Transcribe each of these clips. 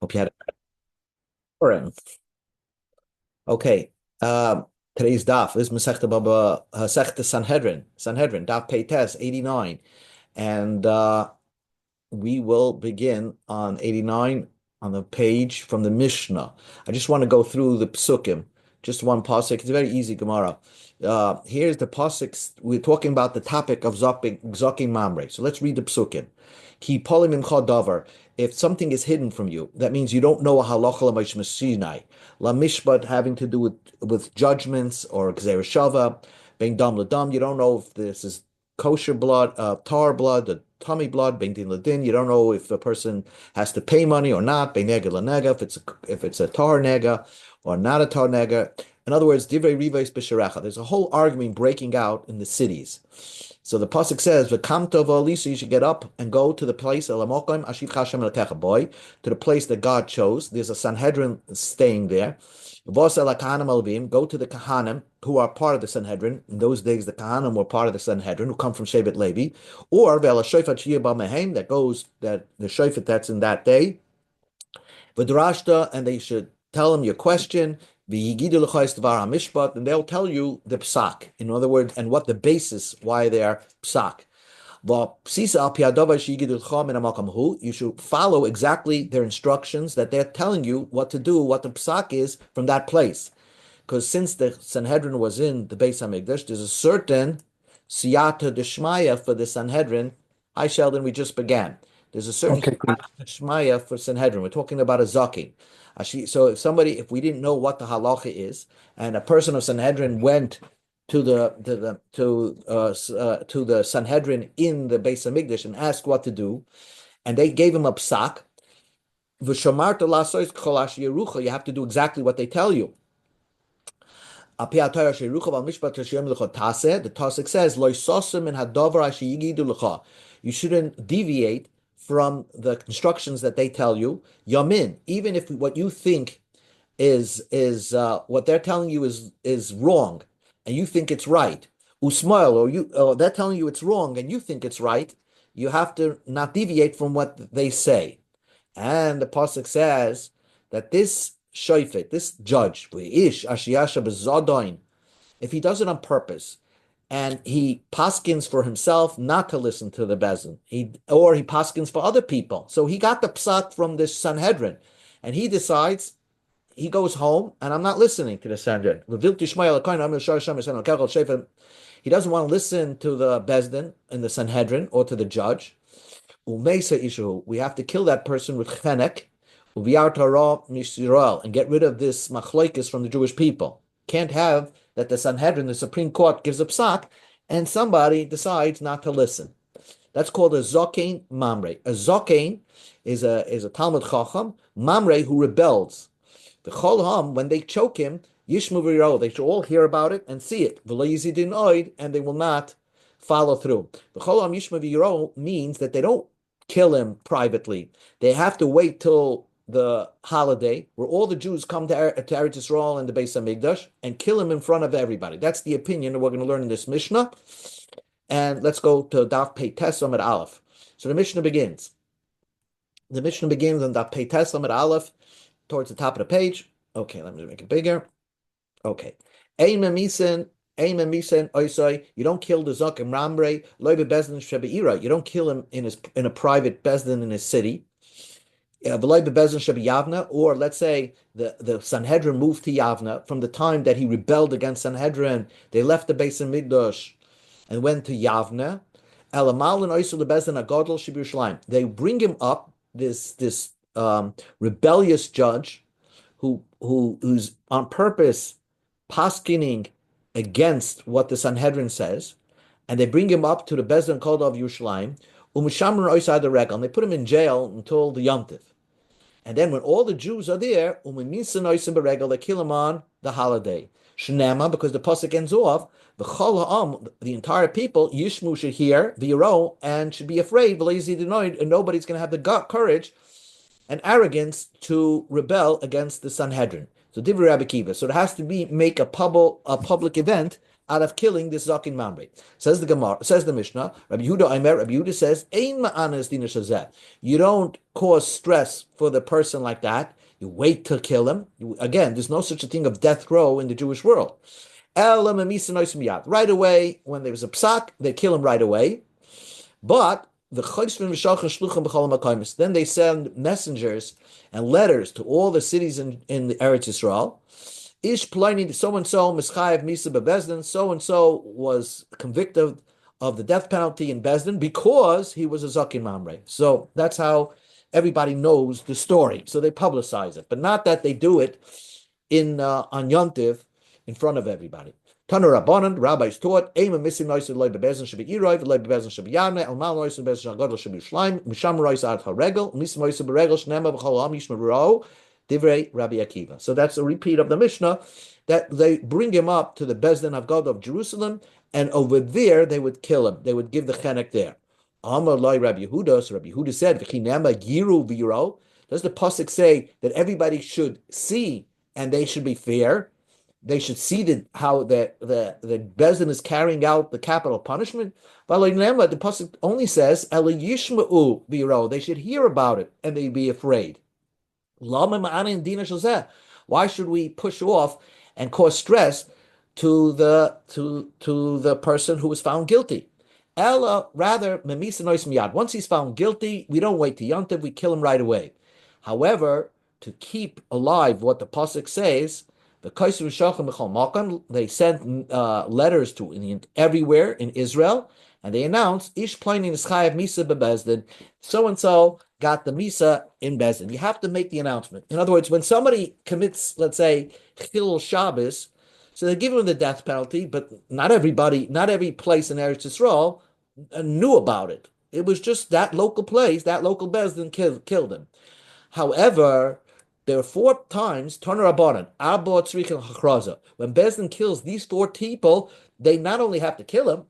Hope you had a Okay. Today's daf is Masechta Baba Masechta Sanhedrin Daf Peites 89, and we will begin on 89 on the page from the Mishnah. I just want to go through the psukim, just one pasuk. It's a very easy Gemara. Here's the pasuk. We're talking about the topic of zoking mamre. So let's read the psukim. Ki polim imcha davar. If something is hidden from you, that means you don't know a halacha l'mishmasinai. La mishpat having to do with judgments or gzeir shava, bein dam ladam. You don't know if this is kosher blood, tar blood, the tummy blood, bein din ladin. You don't know if the person has to pay money or not, bein nega lanega, if it's a tar nega or not a tar nega. In other words, divrei rivais b'sharecha. There's a whole argument breaking out in the cities. So the pasuk says, "V'kamto v'alisa," you should get up and go to the place elamokim ashiv chashem elekecha boy, to the place that God chose. There's a Sanhedrin staying there. V'os el kahanim alvim, go to the kahanim who are part of the Sanhedrin. In those days, the kahanim were part of the Sanhedrin who come from Shevet Levi, or ve'el shofet shiyah mehem, that the shofet that's in that day. V'drashta, and they should tell them your question. And they'll tell you the psak. In other words, and what the basis why they are psak. You should follow exactly their instructions that they're telling you what to do, what the psak is from that place. Because since the Sanhedrin was in the Beis Hamikdash, there's a certain siyata deshmaya for the Sanhedrin. Hi, Sheldon, we just began. There's a certain Okay, great. deshmaya for Sanhedrin. We're talking about a zaking. So if we didn't know what the halacha is, and a person of Sanhedrin went to the Sanhedrin in the Beis Hamikdash and asked what to do, and they gave him a psak, you have to do exactly what they tell you. The Tasik says, you shouldn't deviate from the instructions that they tell you. Yamin, even if what you think is what they're telling you is wrong, and you think it's right. Usmail, or they're telling you it's wrong, and you think it's right. You have to not deviate from what they say. And the pasuk says that this shofet, this judge, if he does it on purpose, and he paskins for himself not to listen to the bezin, or he paskins for other people. So he got the psak from this Sanhedrin, and he decides he goes home, and I'm not listening to the Sanhedrin. He doesn't want to listen to the bezdin in the Sanhedrin or to the judge. We have to kill that person with chenek, and get rid of this machloikis from the Jewish people. Can't have that the Sanhedrin, the Supreme Court, gives a psak, and somebody decides not to listen. That's called a zokein mamre. A zokein is a Talmud Chacham, mamre, who rebels. The Cholham, when they choke him, Yishmu v'yiro, they should all hear about it and see it. V'lo yizidin oid, and they will not follow through. The Cholham Yishmu v'yiro means that they don't kill him privately. They have to wait till the holiday where all the Jews come to Eretz Yisrael and the Beis Hamikdash and kill him in front of everybody. That's the opinion that we're going to learn in this Mishnah. And let's go to Daf Peites Amud Aleph. So the Mishnah begins. The Mishnah begins on Daf Peites Amud Aleph, towards the top of the page. Okay, let me make it bigger. Okay. You don't kill the Zakim Rambre, Loibe Bezdin Shebeira. You don't kill him in a private Bezdin in his city. Or let's say the Sanhedrin moved to Yavna. From the time that he rebelled against Sanhedrin, they left the Beis Hamikdash and went to Yavna. They bring him up, this rebellious judge who's on purpose paskining against what the Sanhedrin says, and they bring him up to the Bezdin called of Yerushalayim, and they put him in jail until the Yom Tiv. And then when all the Jews are there, they kill him on the holiday. Shnema, because the pasuk ends off, the entire people, Yishmu, should hear, v'yiro, and should be afraid, and nobody's going to have the courage and arrogance to rebel against the Sanhedrin. So Divrei Rabbi Kiva. So it has to make a public event out of killing this Zakin Mamre. Says the Gemara, says the Mishnah, Rabbi Yehuda says, Ein ma'anas dina shazeh. You don't cause stress for the person like that. You wait to kill him. Again, there's no such a thing of death row in the Jewish world. Right away, when there was a psak, they kill him right away. But then they send messengers and letters to all the cities in the Eretz Yisrael. Ish Pliny, so and so, Mischayev Misa Bebezdin, so and so was convicted of the death penalty in Bezdin because he was a Zakin Mamre. So that's how everybody knows the story. So they publicize it, but not that they do it in on Yontiv in front of everybody. Tanu Rabbanan, rabbis taught, Eima missing noises loy bebezin should be iroiv, loy bebezin should be yame, el mal noises bebezin gadol should be shleim, misham rois ad haregel, mis noises beregel shnema b'chol am yishmeru divrei Rabbi Akiva. So that's a repeat of the Mishnah that they bring him up to the Bezdin of God of Jerusalem, and over there they would kill him. They would give the chenek there. Amar loy Rabbi Yehuda. So Rabbi Yehuda said, v'chinema giru v'yiro. Does the pasuk say that everybody should see and they should be fair? They should see how the Bezdin is carrying out the capital punishment. But the pasuk only says, "Ela yishma'u biro." They should hear about it and they be afraid. Why should we push off and cause stress to the person who was found guilty? Ella, rather, once he's found guilty, we don't wait to Yontiv, we kill him right away. However, to keep alive what the pasuk says, they sent letters to everywhere in Israel, and they announced, Ish Pliny Nischayev Misa Bebezdin, so and so got the Misa in Bezdin. You have to make the announcement. In other words, when somebody commits, let's say, Chilul Shabbos, so they give him the death penalty, but not every place in Eretz Yisrael knew about it. It was just that local place, that local Bezdin killed him. However, there are 4 times, Toner Rabbanan, Abba, Tzrik, and Chachraza. When Bezdin kills these 4 people, they not only have to kill him,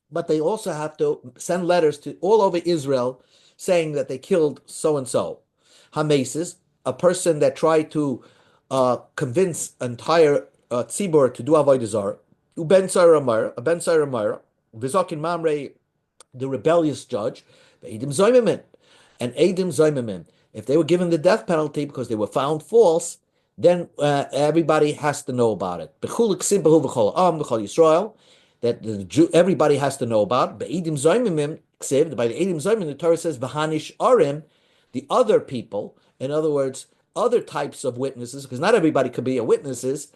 but they also have to send letters to all over Israel saying that they killed so-and-so. Hamesis, a person that tried to convince entire tzibur to do avodah zarah. Uben Saramar, a Ben Saramar, Vizakin Mamre, the rebellious judge, Eidim Zoimemin, and Eidim Zoimemin. If they were given the death penalty because they were found false, then everybody has to know about it. That everybody has to know about. By the Eidim Zoimim, the Torah says, V'hanish Arim, the other people, in other words, other types of witnesses, because not everybody could be a witnesses,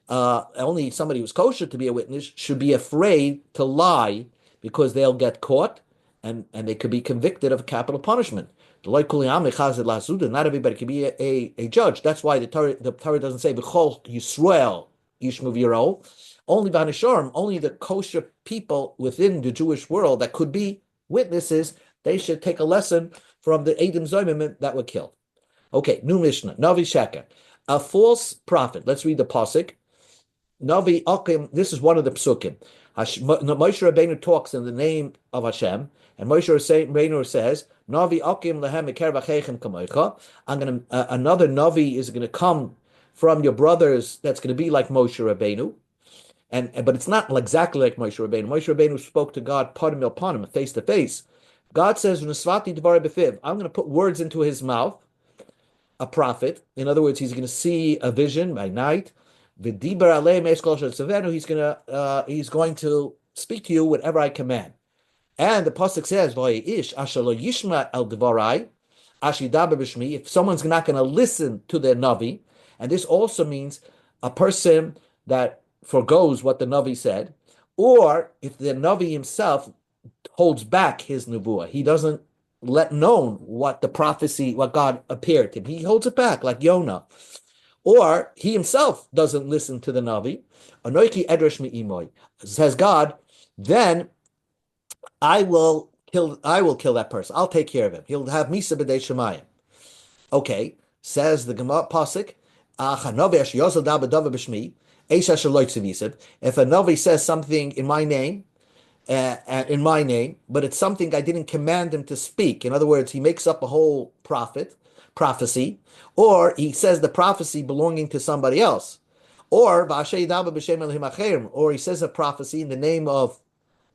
only somebody who's kosher to be a witness should be afraid to lie because they'll get caught and they could be convicted of capital punishment. Not everybody can be a judge. That's why the Torah doesn't say B'chol Yisrael Yishmu V'yiro. Only Vanisharim, only the kosher people within the Jewish world that could be witnesses, they should take a lesson from the Eidim Zoimim that were killed. Okay, new Mishnah, Navi Sheker, a false prophet. Let's read the pasuk. Navi Akim, this is one of the psukim. Moshe Rabbeinu talks in the name of Hashem, and Moshe Rabbeinu says, Navi Akim lehem eker v'cheichem kamoicha. Another Navi is going to come from your brothers that's going to be like Moshe Rabbeinu. But it's not exactly like Moshe Rabbeinu. Moshe Rabbeinu spoke to God panim el panim, face to face. God says, I'm going to put words into his mouth, a prophet. In other words, he's going to see a vision by night. He's going to speak to you whatever I command. And the pasuk says, if someone's not going to listen to their navi, and this also means a person that forgoes what the Navi said, or if the Navi himself holds back his nevuah, he doesn't let known what the prophecy, what God appeared to him. He holds it back, like Yonah. Or he himself doesn't listen to the Navi. Anoiki edresh mi'imoy, says God, then I will kill that person. I'll take care of him. He'll have misa b'dei shemayim. Okay, says the Gemara pasuk, if a Navi says something in my name, but it's something I didn't command him to speak. In other words, he makes up a whole prophecy, or he says the prophecy belonging to somebody else. Or or he says a prophecy in the name of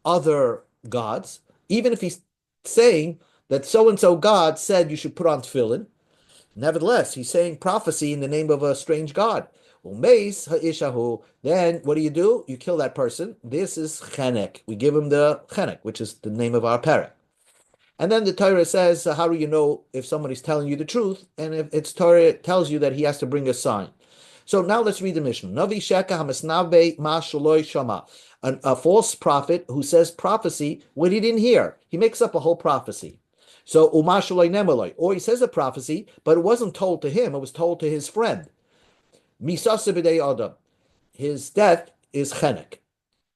other gods, even if he's saying that so and so God said you should put on tefillin. Nevertheless, he's saying prophecy in the name of a strange god. Then what do? You kill that person. This is chenek. We give him the chenek, which is the name of our parent. And then the Torah says, how do you know if somebody's telling you the truth? And if it's Torah tells you that he has to bring a sign. So now let's read the Mishnah. Navi Sheka Hamasnave Ma Shaloi Shama. A false prophet who says prophecy when he didn't hear. He makes up a whole prophecy. So Uma Shaloi Nemaloi. Or he says a prophecy, but it wasn't told to him, it was told to his friend. Misasa B'dei Adam. His death is chenek.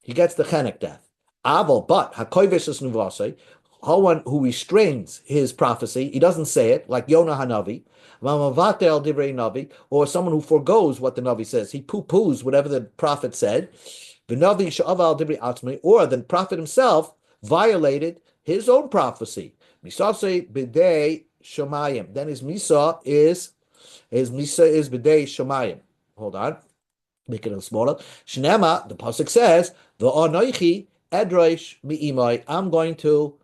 He gets the chenek death. Aval, but hakoyvesh es nuvasei, one who restrains his prophecy, he doesn't say it, like Yonah Hanavi, Vamavatel Divrei Navi, or someone who forgoes what the Navi says. He poo-poos whatever the prophet said. The Navi Sha'aval Divrei Atzmai, or the prophet himself violated his own prophecy. Misase B'dei Shemayim. Then his Misa is B'dei Shemayim. Hold on. Make it a little smaller. Shnema, the pasuk says, "V'anoichi edroish mi'imai." I'm going to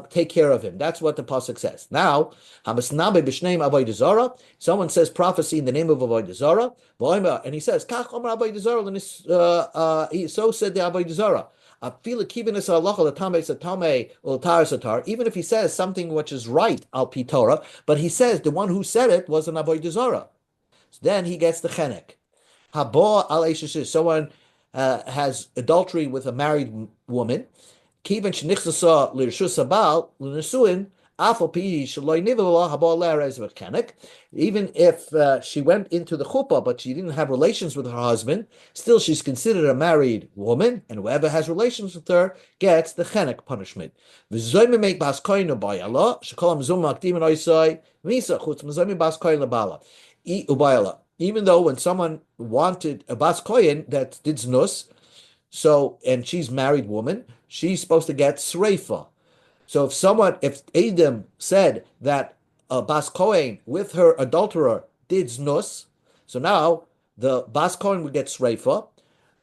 take care of him. That's what the pasuk says. Now, hamasnabe b'shneim avodah zara. Someone says prophecy in the name of avodah zara, and he says, "Kach omer avodah zara." So said the avodah zara. Even if he says something which is right al pi Torah, but he says the one who said it was an avodah zara. So then he gets the chenek. Someone has adultery with a married woman. Even if she went into the chuppah, but she didn't have relations with her husband, still she's considered a married woman, and whoever has relations with her gets the chenek punishment. Even though when someone wanted a bas kohen that did znus, and she's married woman, she's supposed to get sreifa. So if Adam said that a bas kohen with her adulterer did znus, so now the bas kohen would get sreifa,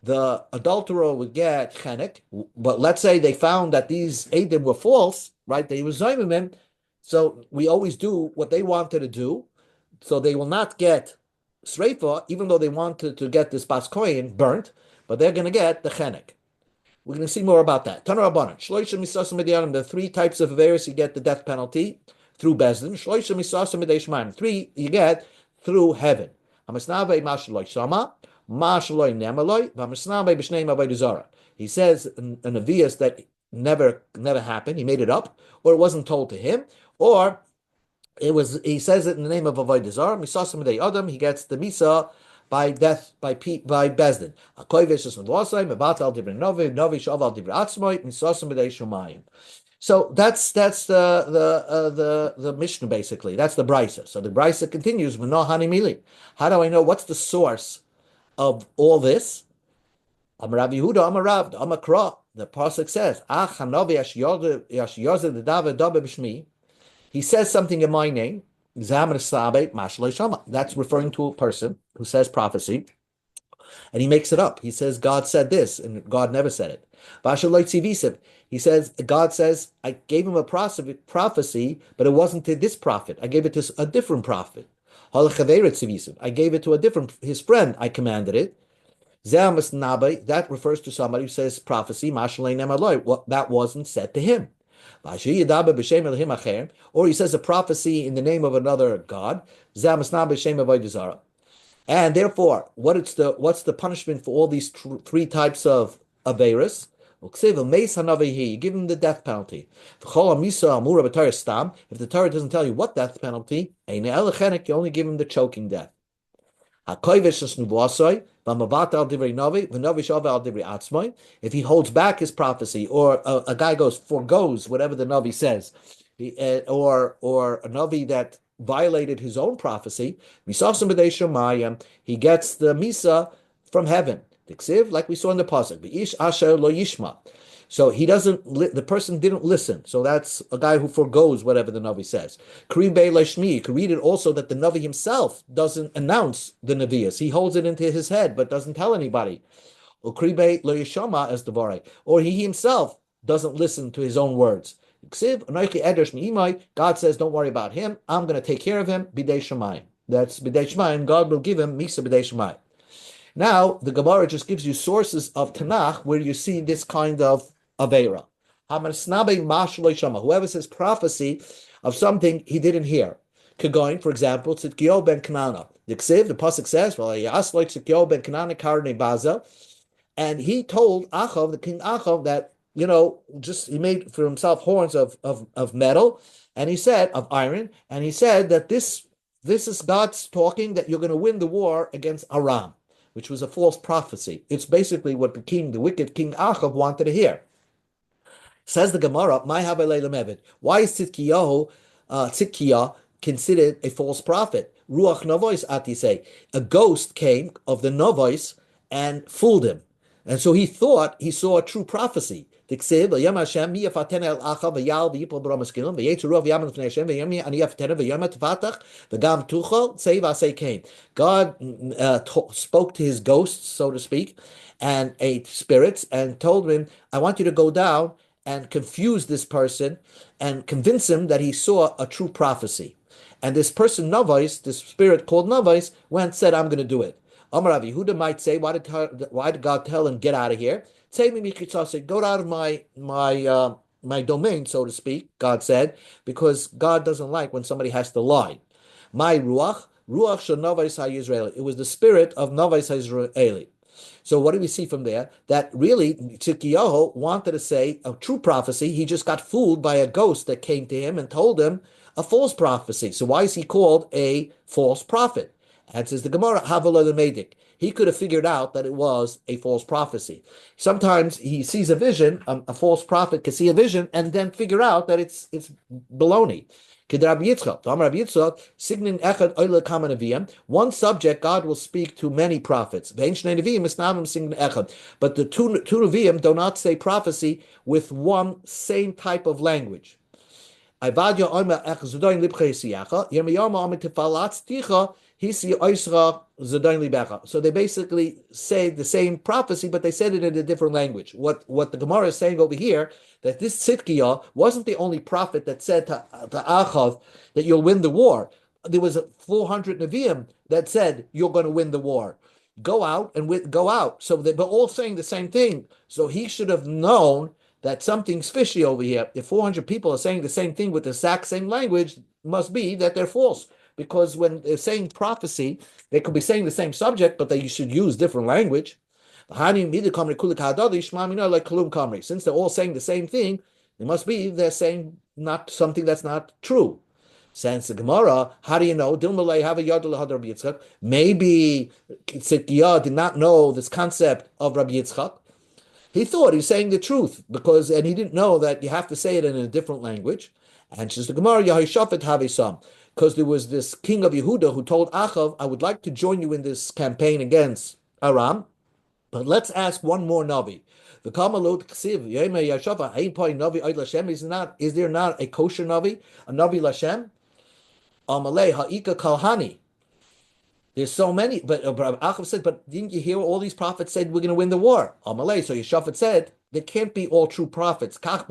the adulterer would get chenek. But let's say they found that these Adam were false, right? They were zoymim, so we always do what they wanted to do, so they will not get sreifa, even though they wanted to get this bas kohen burnt, but they're going to get the chenek. We're going to see more about that. Tana Rabbanan, Shloisha Misasim Medianim, the three types of Averis you get the death penalty through Bezdin. Shloisha Misasim Medeshman, three you get through heaven. Hamasnave Mashaloi Shama, Mashaloi Nemaloi, Hamasnave B'Shnei Avodah Zara. He says in Avias that never happened, he made it up, or it wasn't told to him, or he says it in the name of Avodah Zarah. Misasim Medei Adam, he gets the Misa by death by Bezdin. So that's the Mishnah basically. That's the Brisa. So the Brisa continues. How do I know what's the source of all this? Amar Yehuda, Amar Rav, Amar Kra. The pasuk says, he says something in my name. That's referring to a person who says prophecy, and he makes it up. He says God said this, and God never said it. He says God says I gave him a prophecy, but it wasn't to this prophet. I gave it to a different prophet. I gave it to his friend. I commanded it. That refers to somebody who says prophecy. That wasn't said to him. Or he says a prophecy in the name of another god. And therefore, what's the punishment for all these three types of Averis? You give him the death penalty. If the Torah doesn't tell you what death penalty, you only give him the choking death. If he holds back his prophecy, or a guy forgoes whatever the Navi says, or a Navi that violated his own prophecy, he gets the Misa from heaven. Like we saw in the pasuk, So he doesn't. The person didn't listen. So that's a guy who forgoes whatever the Navi says. Kri Bei Lashmi. You can read it also that the Navi himself doesn't announce the Navias. He holds it into his head but doesn't tell anybody. Or Kri Bei Lo Yishama as the Varai. Or he himself doesn't listen to his own words. God says, don't worry about him. I'm going to take care of him. Bidei Shemayim. That's Bidei Shemayim. God will give him Misa Bidei Shemayim. Now, the Gemara just gives you sources of Tanakh where you see this kind of Aveira. Whoever says prophecy of something he didn't hear. Kagoin, for example, Tzidkiyo ben Kanana. The Pasuk says, Tzidkiyo ben Kanana karne baza. And he told Achav, the king Achav, that, just he made for himself horns of metal, and he said, of iron, and he said that this is God's talking that you're going to win the war against Aram, which was a false prophecy. It's basically what the wicked king Achav wanted to hear. Says the Gemara, why is Tzidkiyahu considered a false prophet? Ruach Novois Atisei. A ghost came of the Novois and fooled him. And so he thought he saw a true prophecy. The God spoke to his ghosts, so to speak, and spirits, and told him, I want you to go down and confuse this person and convince him that he saw a true prophecy. And this person, Novois, this spirit called Novois, went and said, I'm going to do it. Amar Rav Yehuda might say, why did God tell him, get out of here? Go out of my domain, so to speak, God said, because God doesn't like when somebody has to lie. My ruach shel Novois HaYisraeli. It was the spirit of Novois HaYisraeli. So what do we see from there? That really Tzidkiyahu wanted to say a true prophecy. He just got fooled by a ghost that came to him and told him a false prophecy. So why is he called a false prophet? And says the Gemara, Havala Medik. He could have figured out that it was a false prophecy. Sometimes he sees a vision, a false prophet can see a vision and then figure out that it's baloney. One subject, God will speak to many prophets. But the two Nevi'im do not say prophecy with one same type of language. So they basically say the same prophecy, but they said it in a different language. What the Gemara is saying over here, that this Tzidkiyahu wasn't the only prophet that said to Achav that you'll win the war. There was 400 Nevi'im that said you're going to win the war. Go out and go out. So they were all saying the same thing. So he should have known that something's fishy over here. If 400 people are saying the same thing with the exact same language, must be that they're false. Because when they're saying prophecy, they could be saying the same subject, but they should use different language. Since they're all saying the same thing, it must be they're saying not something that's not true. Since the Gemara, how do you know? Maybe Tzidkiyahu did not know this concept of Rabbi Yitzchak. He thought he was saying the truth and he didn't know that you have to say it in a different language. And says the Gemara, Yahishafet Havisam, because there was this king of Yehuda who told Achav, I would like to join you in this campaign against Aram, but let's ask one more Navi. The Kamalot Ksiv, Yema Yashafa, Navi Oid Lashem, is there not a kosher Navi, a Navi Lashem? Amalei Ha'ika Kalhani. There's so many, but Achav said, but didn't you hear all these prophets said we're going to win the war? Amalei, so Yeshafat said, they can't be all true prophets. There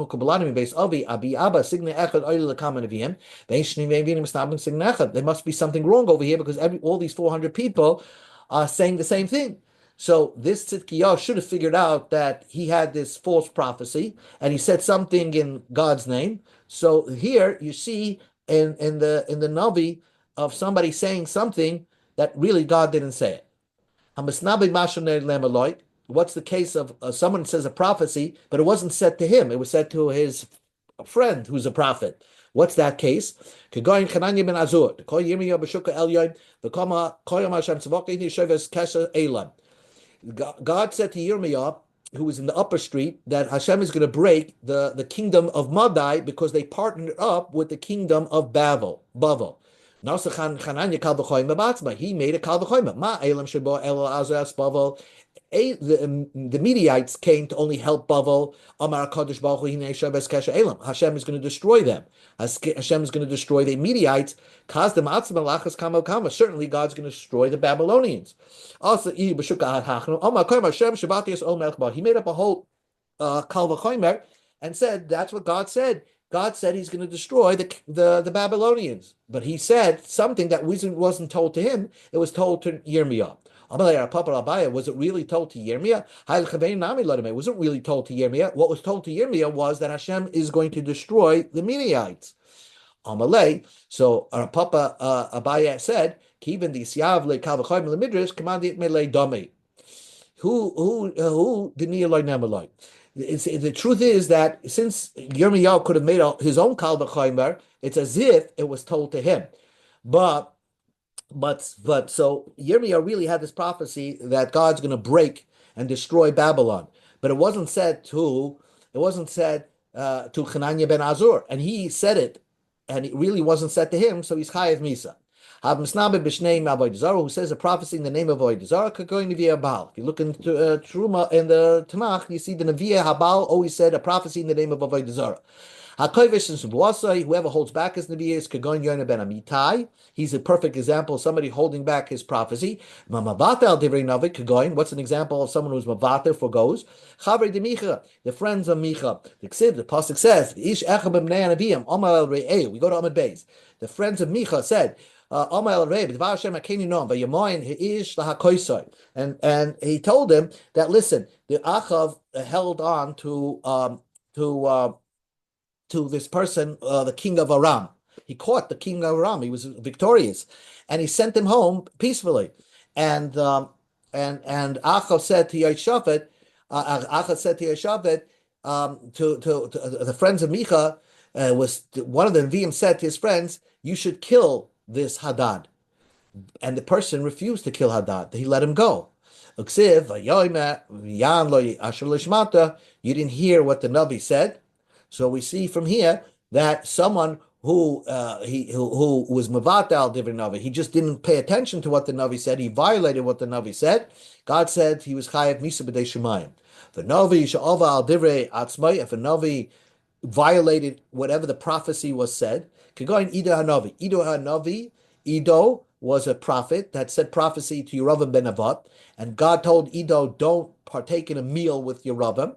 must be something wrong over here because all these 400 people are saying the same thing. So this Tzidkiyahu should have figured out that he had this false prophecy and he said something in God's name. So here you see in the Navi of somebody saying something that really God didn't say it. What's the case of someone says a prophecy, but it wasn't said to him, it was said to his friend who's a prophet. What's that case? God said to Yirmiyah, who was in the upper street, that Hashem is going to break the kingdom of Madai because they partnered up with the kingdom of Bavel. He made a kal v'choyma. Ma elam shebo el azas bavel the Mediaites came to only help Bavel. Amar Kadosh Baruch Hu Hinei Shabbos Kesher Elam. Hashem is going to destroy them. Hashem is going to destroy the Mediaites. Kazdem Atzma Lachas Kamal Kama. Certainly, God's going to destroy the Babylonians. Also, He made up a whole Kal V'Chomer and said that's what God said. God said He's going to destroy the Babylonians, but He said something that wasn't told to him. It was told to Yirmiyah. Was it really told to Yirmiyah? Was it really told to Yirmiyah? What was told to Yirmiyah was that Hashem is going to destroy the Midianites. Amalei. So Papa Abaya said, "Even the Siav le Kalvachoim le Midrash commanded melei dami." Who didn't the truth is that since Yirmiyahu could have made his own Kalvachomer, it's as if it was told to him, but so Yirmiyahu really had this prophecy that God's going to break and destroy Babylon, but it wasn't said to Hananiah ben Azur, and he said it, and it really wasn't said to him, so he's Chayev Misa. Who says a prophecy in the name of Avodah Zarah could go into Nevi'ah Baal. If you look into Truma in the Tanakh, you see the Nevi'ah Habal always said a prophecy in the name of Avodah Zarah. Whoever holds back his Nevi'ah is Kagon Yonah ben Amitai. He's a perfect example of somebody holding back his prophecy. What's an example of someone who's Mavater forgoes? The friends of Micha. The Pasuk says, we go to Amud Beis. The friends of Micha said, and he told him that, listen, the Achav held on to this person, the king of Aram. He caught the king of Aram. He was victorious, and he sent him home peacefully. And Achav said to Yeshaphat, to the friends of Micha, was one of the Nevi'im said to his friends, "You should kill this Hadad," and the person refused to kill Hadad. He let him go. You didn't hear what the Navi said, so we see from here that someone who was Mavatal Divin Navi, he just didn't pay attention to what the Navi said. He violated what the Navi said. God said he was Chayev Misa B'dei Shemayim. The Navi Sha'ava al Divrei Atzmai. If a Navi violated whatever the prophecy was said, could go in Ido Hanavi. Ido was a prophet that said prophecy to Yeravam ben Nevat, and God told Ido, don't partake in a meal with Yeravam.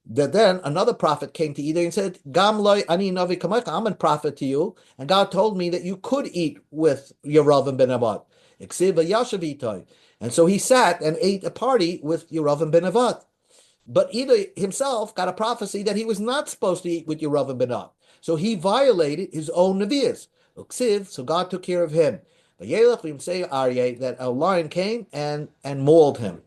That then another prophet came to Ido and said, Gam loy ani navi kamaycha, I'm a prophet to you, and God told me that you could eat with Yeravam ben Nevat. And so he sat and ate a party with Yeravam ben Nevat. But Ido himself got a prophecy that he was not supposed to eat with Yeravam ben Nevat. So he violated his own Nevi'as. So God took care of him. But Yelech, we say Aryeh, that a lion came and mauled him.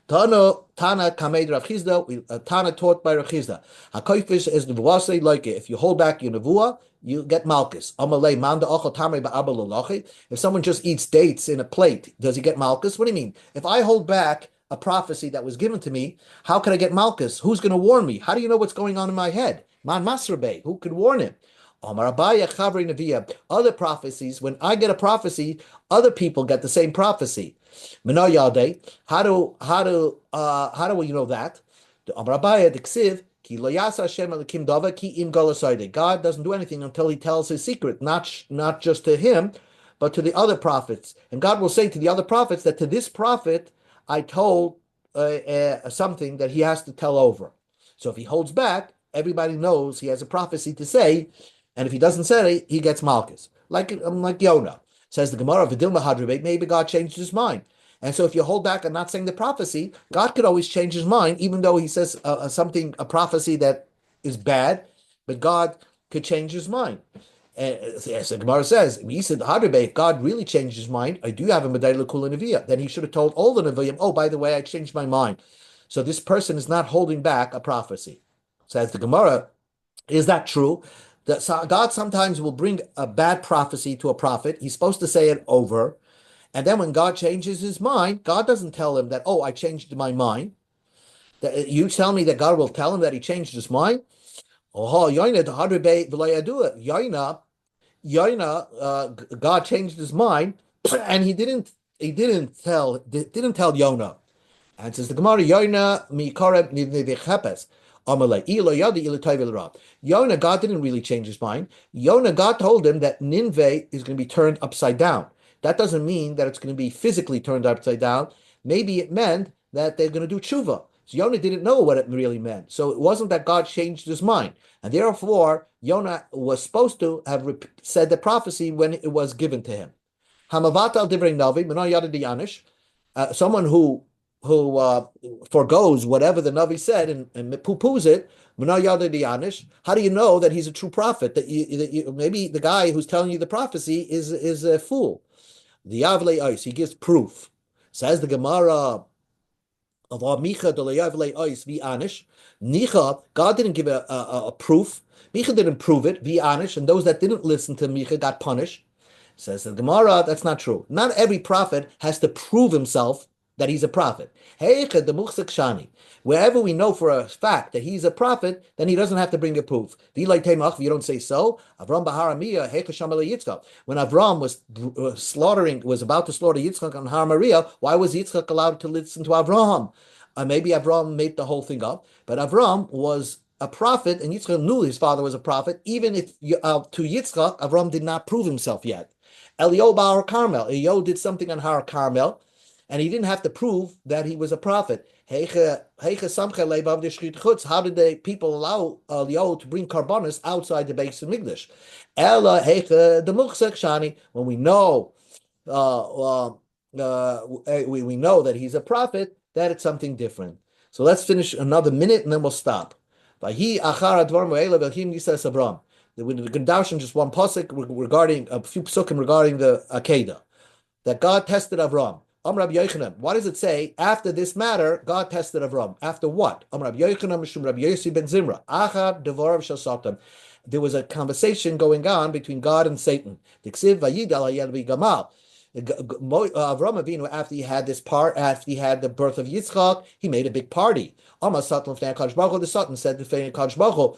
Tana kamed Rav Chizda, Tana taught by Rav Chizda. Hakoifish is nevuah like it. If you hold back your nevuah, you get malchus. Amalei manda ochel tamrei ba'abel lolachi. If someone just eats dates in a plate, does he get malchus? What do you mean? If I hold back a prophecy that was given to me, how can I get malchus? Who's going to warn me? How do you know what's going on in my head? Man Masrabeh, who could warn him? Omar Abaya Chavri Nevi'ah. Other prophecies, when I get a prophecy, other people get the same prophecy. Menayade, how do we know that? The Omar Abaya Diksiv, Ki lo yasa Hashem elikim dava ki im galasayde. God doesn't do anything until He tells His secret, not just to him, but to the other prophets. And God will say to the other prophets that to this prophet I told something that he has to tell over. So if he holds back, everybody knows he has a prophecy to say, and if he doesn't say it, he gets malchus. Like Yonah. Says the Gemara, Vidilma Hadrabeit, maybe God changed his mind. And so if you hold back and not saying the prophecy, God could always change his mind, even though he says a prophecy that is bad, but God could change his mind. As the Gemara says, he said, if God really changed his mind, I do have a Medai L'Kula Nevi'ah, then he should have told all the Nevi'im, oh, by the way, I changed my mind. So this person is not holding back a prophecy. Says the Gemara, is that true? That God sometimes will bring a bad prophecy to a prophet. He's supposed to say it over. And then when God changes his mind, God doesn't tell him that, oh, I changed my mind. You tell me that God will tell him that he changed his mind? God changed his mind, and he didn't didn't tell Yonah. And says the Gemara, Yonah mi koreb nivechepes. Amalei ilo yadi ilo toivel ra. Yonah, God didn't really change his mind. Yonah, God told him that Nineveh is going to be turned upside down. That doesn't mean that it's going to be physically turned upside down. Maybe it meant that they're going to do tshuva. So Yonah didn't know what it really meant. So it wasn't that God changed his mind. And therefore, Yonah was supposed to have said the prophecy when it was given to him. Hamavatal divrei navi, menor yada dianish. Someone who forgoes whatever the Navi said and poo-poos it, how do you know that he's a true prophet? Maybe the guy who's telling you the prophecy is a fool. The Yavle Ice, he gives proof. Says the Gemara of Micha de Yavle Ice vi anish. Nicha, God didn't give a proof. Micha didn't prove it, vi anish, and those that didn't listen to Micha got punished. Says the Gemara, that's not true. Not every prophet has to prove himself that he's a prophet. Wherever we know for a fact that he's a prophet, then he doesn't have to bring a proof. If you don't say so, when Avram was about to slaughter Yitzchak on Har Moriah, why was Yitzchak allowed to listen to Avram? Maybe Avram made the whole thing up, but Avram was a prophet, and Yitzchak knew his father was a prophet, even if to Yitzchak, Avram did not prove himself yet. Eliyahu Har Carmel. Eliyahu did something on Har Carmel, and he didn't have to prove that he was a prophet. How did the people allow Eliyahu to bring karbonis outside the Beis Hamikdash? When we know we know that he's a prophet, that it's something different. So let's finish another minute and then we'll stop. The Gendarshan, just one pasuk regarding a few psukim regarding the Akedah, that God tested Avram. Rabbi Yochanan, why does it say after this matter God tested Avram? After what? Rabbi Yochanan mishum Rabbi Yossi ben Zimra. Achar devorav shel Satan. There was a conversation going on between God and Satan. Diksiv vayidal hayad v'gamal. Avram Avinu, after he had the birth of Yitzchak, he made a big party. The Satan said to Kadosh Baruch Hu,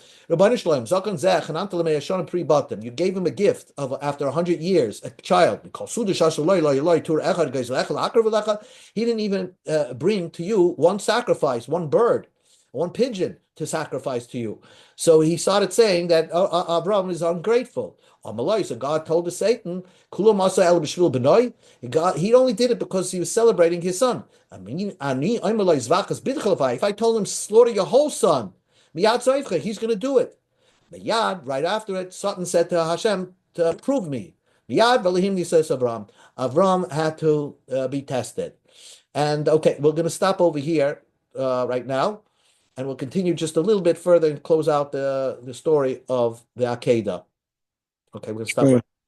you gave him a gift of after 100 years, a child. He didn't even bring to you one sacrifice, one bird, one pigeon to sacrifice to you. So he started saying that Avram is ungrateful. So God told to Satan, he only did it because he was celebrating his son. If I told him slaughter your whole son, he's going to do it. Right after it, Satan said to Hashem to prove me. Avram had to be tested. And okay, we're going to stop over here right now, and we'll continue just a little bit further and close out the story of the Akedah. Okay, we'll stop.